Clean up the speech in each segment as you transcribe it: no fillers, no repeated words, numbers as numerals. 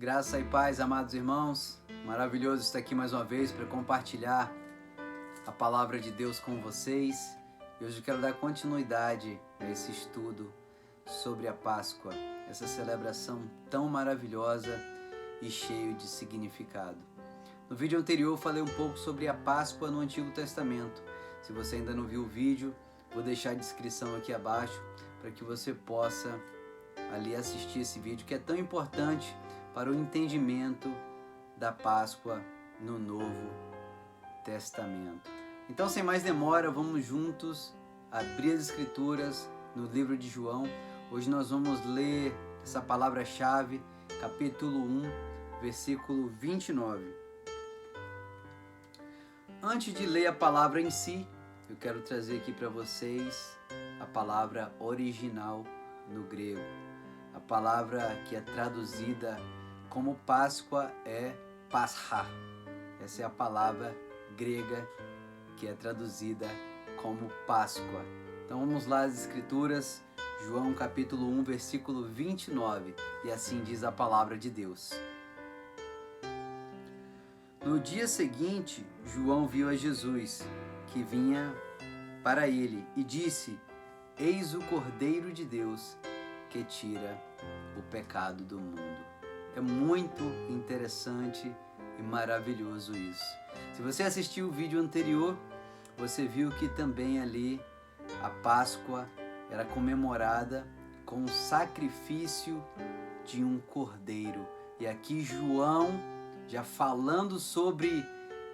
Graça e paz, amados irmãos. Maravilhoso estar aqui mais uma vez para compartilhar a palavra de Deus com vocês. E hoje eu quero dar continuidade a esse estudo sobre a Páscoa, essa celebração tão maravilhosa e cheia de significado. No vídeo anterior eu falei um pouco sobre a Páscoa no Antigo Testamento. Se você ainda não viu o vídeo, vou deixar a descrição aqui abaixo para que você possa ali assistir esse vídeo que é tão importante para o entendimento da Páscoa no Novo Testamento. Então, sem mais demora, vamos juntos abrir as Escrituras no livro de João. Hoje nós vamos ler essa palavra-chave, capítulo 1, versículo 29. Antes de ler a palavra em si, eu quero trazer aqui para vocês a palavra original no grego. A palavra que é traduzida como Páscoa é Pascha. Essa é a palavra grega que é traduzida como Páscoa. Então vamos lá às Escrituras, João capítulo 1, versículo 29, e assim diz a palavra de Deus. No dia seguinte, João viu a Jesus, que vinha para ele, e disse: Eis o Cordeiro de Deus, que tira o pecado do mundo. É muito interessante e maravilhoso isso. Se você assistiu o vídeo anterior, você viu que também ali a Páscoa era comemorada com o sacrifício de um cordeiro. E aqui João, já falando sobre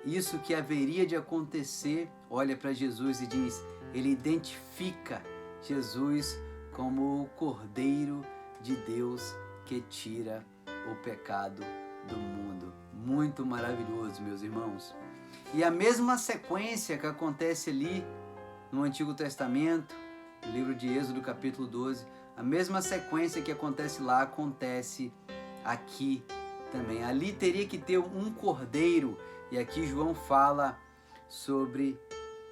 isso que haveria de acontecer, olha para Jesus e diz, ele identifica Jesus como o Cordeiro de Deus que tira o pecado do mundo. Muito maravilhoso, meus irmãos. E a mesma sequência que acontece ali no Antigo Testamento, no livro de Êxodo, capítulo 12, a mesma sequência que acontece lá, acontece aqui também. Ali teria que ter um cordeiro, e aqui João fala sobre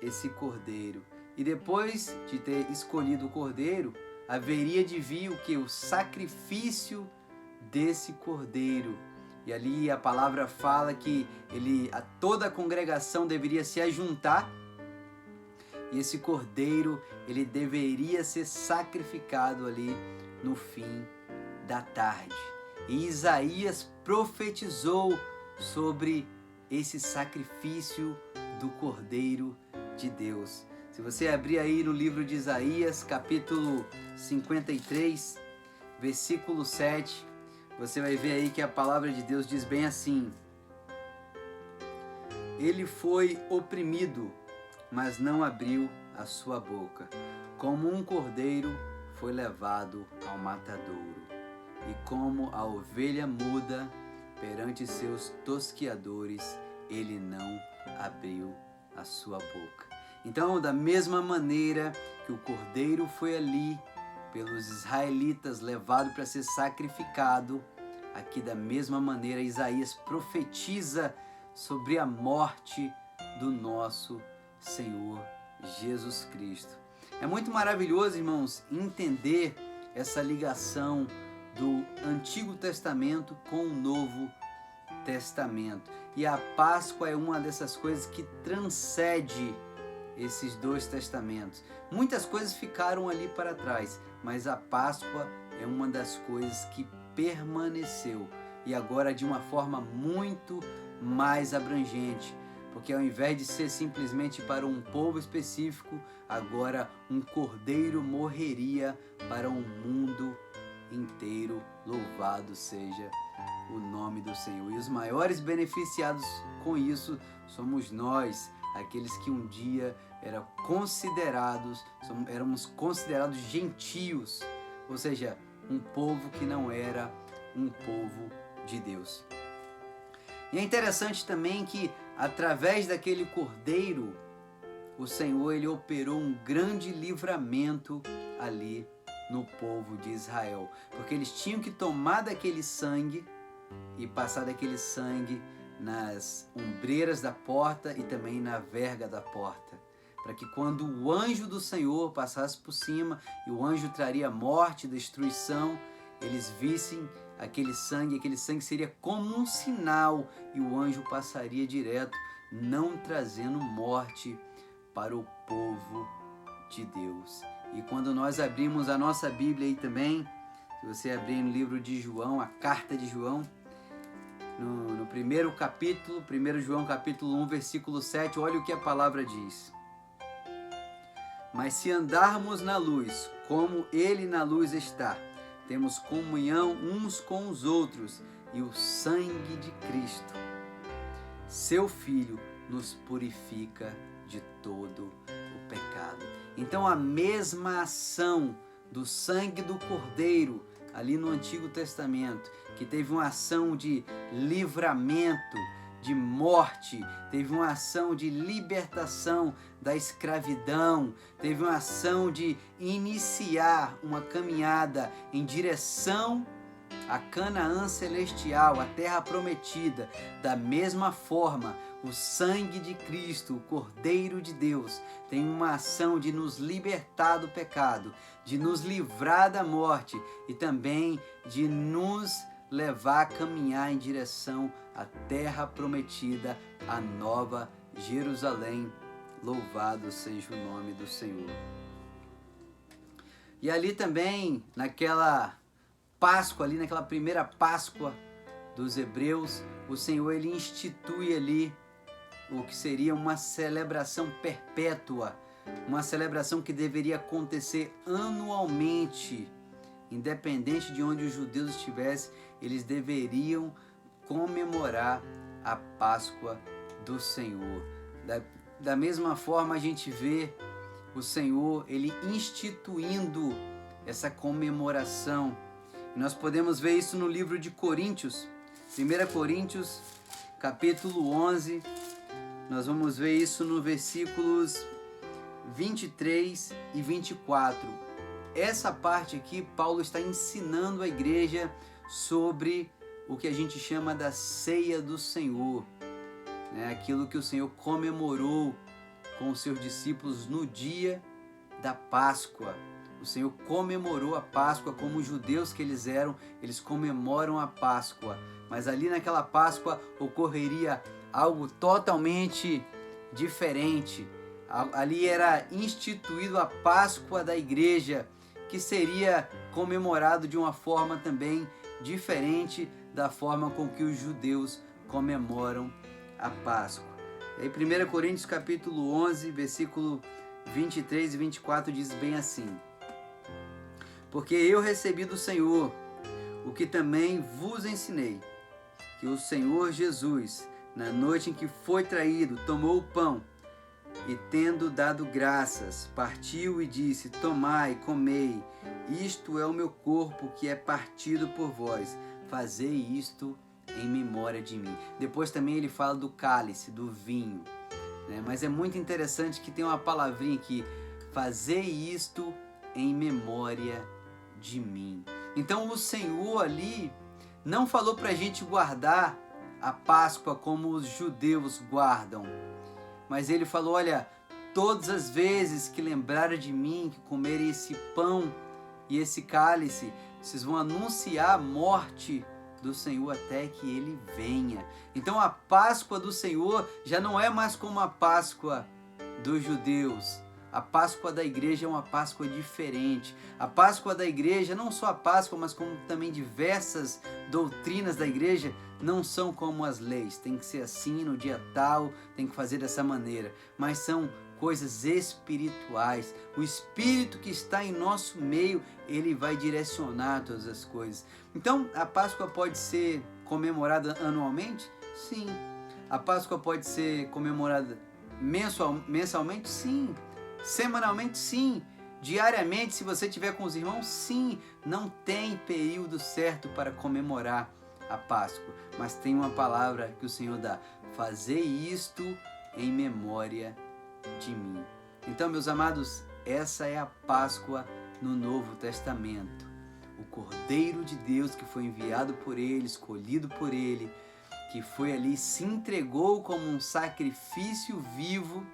esse cordeiro. E depois de ter escolhido o cordeiro, haveria de vir o que? O sacrifício desse cordeiro. E ali a palavra fala que toda a congregação deveria se ajuntar, e esse cordeiro ele deveria ser sacrificado ali no fim da tarde. E Isaías profetizou sobre esse sacrifício do Cordeiro de Deus. Se você abrir aí no livro de Isaías, capítulo 53, versículo 7, você vai ver aí que a palavra de Deus diz bem assim: Ele foi oprimido, mas não abriu a sua boca. Como um cordeiro foi levado ao matadouro, e como a ovelha muda perante seus tosquiadores, ele não abriu a sua boca. Então, da mesma maneira que o cordeiro foi ali pelos israelitas levado para ser sacrificado, aqui da mesma maneira Isaías profetiza sobre a morte do nosso Senhor Jesus Cristo. É muito maravilhoso, irmãos, entender essa ligação do Antigo Testamento com o Novo Testamento. E a Páscoa é uma dessas coisas que transcende esses dois testamentos. Muitas coisas ficaram ali para trás, mas a Páscoa é uma das coisas que permaneceu, e agora de uma forma muito mais abrangente, porque ao invés de ser simplesmente para um povo específico, agora um cordeiro morreria para um mundo inteiro. Louvado seja o nome do Senhor. E os maiores beneficiados com isso somos nós, aqueles que um dia éramos considerados gentios, ou seja, um povo que não era um povo de Deus. E é interessante também que através daquele cordeiro, o Senhor ele operou um grande livramento ali no povo de Israel, porque eles tinham que tomar daquele sangue e passar daquele sangue nas ombreiras da porta e também na verga da porta, para que quando o anjo do Senhor passasse por cima e o anjo traria morte, destruição, eles vissem aquele sangue seria como um sinal e o anjo passaria direto, não trazendo morte para o povo de Deus. E quando nós abrimos a nossa Bíblia aí também, se você abrir no livro de João, a carta de João, no primeiro capítulo, 1 João capítulo 1, versículo 7, olha o que a palavra diz. Mas se andarmos na luz, como Ele na luz está, temos comunhão uns com os outros, e o sangue de Cristo, seu Filho, nos purifica de todo o pecado. Então a mesma ação do sangue do Cordeiro, ali no Antigo Testamento, que teve uma ação de livramento, de morte, teve uma ação de libertação da escravidão, teve uma ação de iniciar uma caminhada em direção a Canaã celestial, a terra prometida. Da mesma forma, o sangue de Cristo, o Cordeiro de Deus, tem uma ação de nos libertar do pecado, de nos livrar da morte e também de nos levar a caminhar em direção à terra prometida, a nova Jerusalém. Louvado seja o nome do Senhor. E ali também, naquela Páscoa, ali naquela primeira Páscoa dos hebreus, o Senhor ele institui ali o que seria uma celebração perpétua, uma celebração que deveria acontecer anualmente, independente de onde os judeus estivessem, eles deveriam comemorar a Páscoa do Senhor. Da mesma forma a gente vê o Senhor ele instituindo essa comemoração. Nós podemos ver isso no livro de Coríntios, 1 Coríntios, capítulo 11, nós vamos ver isso no versículos 23 e 24. Essa parte aqui, Paulo está ensinando a igreja sobre o que a gente chama da ceia do Senhor, né? Aquilo que o Senhor comemorou com os seus discípulos no dia da Páscoa. O Senhor comemorou a Páscoa como os judeus que eles eram, eles comemoram a Páscoa. Mas ali naquela Páscoa ocorreria algo totalmente diferente. Ali era instituído a Páscoa da igreja, que seria comemorado de uma forma também diferente da forma com que os judeus comemoram a Páscoa. E aí 1 Coríntios capítulo 11, versículo 23 e 24 diz bem assim: porque eu recebi do Senhor o que também vos ensinei, que o Senhor Jesus, na noite em que foi traído, tomou o pão e, tendo dado graças, partiu e disse: tomai, comei, isto é o meu corpo que é partido por vós, fazei isto em memória de mim. Depois também ele fala do cálice, do vinho, né? Mas é muito interessante que tem uma palavrinha aqui: fazei isto em memória de mim. Então o Senhor ali não falou para a gente guardar a Páscoa como os judeus guardam, mas ele falou: olha, todas as vezes que lembrarem de mim, que comerem esse pão e esse cálice, vocês vão anunciar a morte do Senhor até que ele venha. Então a Páscoa do Senhor já não é mais como a Páscoa dos judeus. A Páscoa da igreja é uma Páscoa diferente. A Páscoa da igreja, não só a Páscoa, mas como também diversas doutrinas da igreja, não são como as leis. Tem que ser assim no dia tal, tem que fazer dessa maneira. Mas são coisas espirituais. O Espírito que está em nosso meio, ele vai direcionar todas as coisas. Então, a Páscoa pode ser comemorada anualmente? Sim. A Páscoa pode ser comemorada mensalmente? Sim. Semanalmente? Sim. Diariamente, se você estiver com os irmãos? Sim. Não tem período certo para comemorar a Páscoa, mas tem uma palavra que o Senhor dá: fazei isto em memória de mim. Então, meus amados, essa é a Páscoa no Novo Testamento. O Cordeiro de Deus que foi enviado por Ele, escolhido por Ele, que foi ali, se entregou como um sacrifício vivo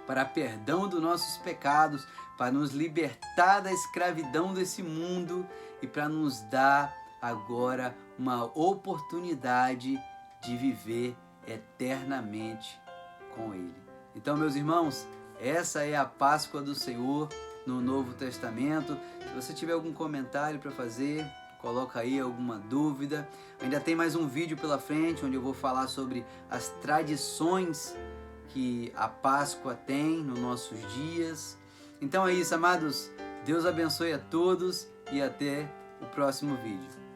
para perdão dos nossos pecados, para nos libertar da escravidão desse mundo e para nos dar agora uma oportunidade de viver eternamente com Ele. Então, meus irmãos, essa é a Páscoa do Senhor no Novo Testamento. Se você tiver algum comentário para fazer, coloca aí alguma dúvida. Ainda tem mais um vídeo pela frente, onde eu vou falar sobre as tradições que a Páscoa tem nos nossos dias. Então é isso, amados. Deus abençoe a todos e até o próximo vídeo.